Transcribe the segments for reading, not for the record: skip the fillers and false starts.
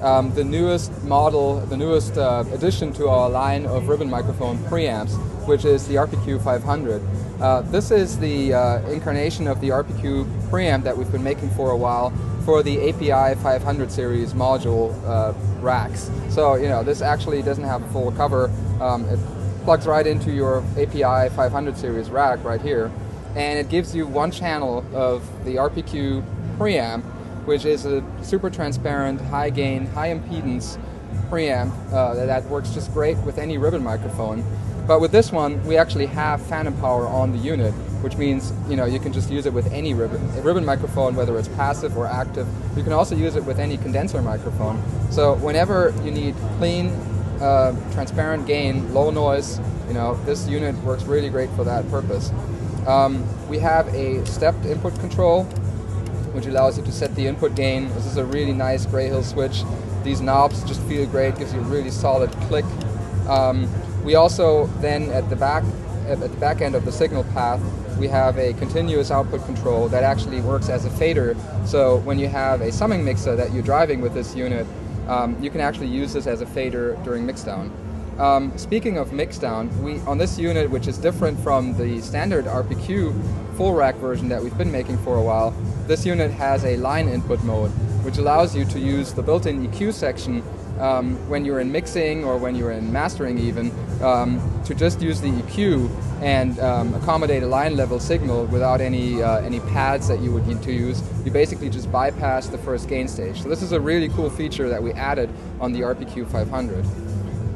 the newest model, the newest addition to our line of ribbon microphone preamps, which is the RPQ 500. This is the incarnation of the RPQ preamp that we've been making for a while for the API 500 series module racks. So, you know, this actually doesn't have a full cover. It plugs right into your API 500 series rack right here, and it gives you one channel of the RPQ preamp, which is a super transparent, high gain, high impedance preamp that works just great with any ribbon microphone. But with this one, we actually have phantom power on the unit, which means, you know, you can just use it with any ribbon microphone, whether it's passive or active. You can also use it with any condenser microphone. So whenever you need clean, transparent gain, low noise, you know, this unit works really great for that purpose. We have a stepped input control, which allows you to set the input gain. This is a really nice Greyhill switch. These knobs just feel great, gives you a really solid click. We also then at the back end of the signal path, we have a continuous output control that actually works as a fader. So when you have a summing mixer that you're driving with this unit, you can actually use this as a fader during mixdown. Speaking of mixdown, on this unit, which is different from the standard RPQ full rack version that we've been making for a while, this unit has a line input mode, which allows you to use the built-in EQ section when you're in mixing or when you're in mastering even, to just use the EQ and accommodate a line level signal without any pads that you would need to use. You basically just bypass the first gain stage. So this is a really cool feature that we added on the RPQ 500.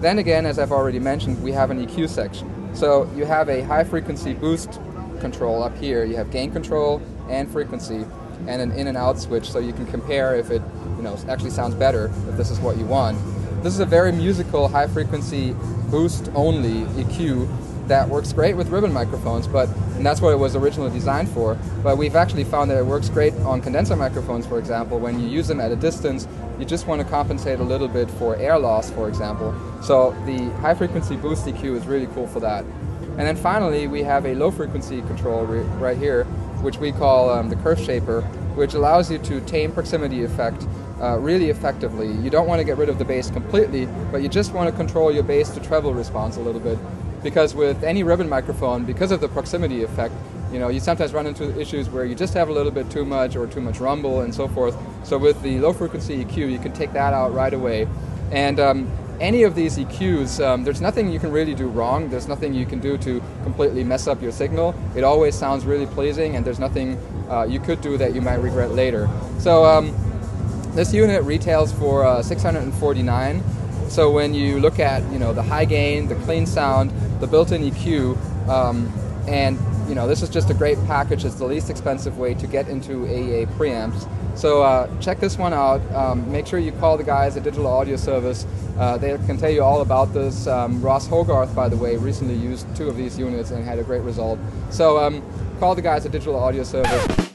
Then again, as I've already mentioned, we have an EQ section. So you have a high frequency boost control up here. You have gain control and frequency, and an in and out switch, so you can compare if it, you know, actually sounds better, if this is what you want. This is a very musical high frequency boost only EQ that works great with ribbon microphones, and that's what it was originally designed for. But we've actually found that it works great on condenser microphones, for example. When you use them at a distance, you just want to compensate a little bit for air loss, for example. So the high frequency boost EQ is really cool for that. And then finally, we have a low frequency control right here, which we call the curve shaper, which allows you to tame proximity effect really effectively. You don't want to get rid of the bass completely, but you just want to control your bass to treble response a little bit. Because with any ribbon microphone, because of the proximity effect, you know, you sometimes run into issues where you just have a little bit too much or too much rumble and so forth. So with the low frequency EQ, you can take that out right away. And any of these EQs, there's nothing you can really do wrong. There's nothing you can do to completely mess up your signal. It always sounds really pleasing, and there's nothing you could do that you might regret later. So this unit retails for $649. So when you look at, you know, the high gain, the clean sound, the built-in EQ, and you know, this is just a great package. It's the least expensive way to get into AEA preamps. So check this one out. Make sure you call the guys at Digital Audio Service. They can tell you all about this. Ross Hogarth, by the way, recently used 2 of these units and had a great result. So call the guys at Digital Audio Service.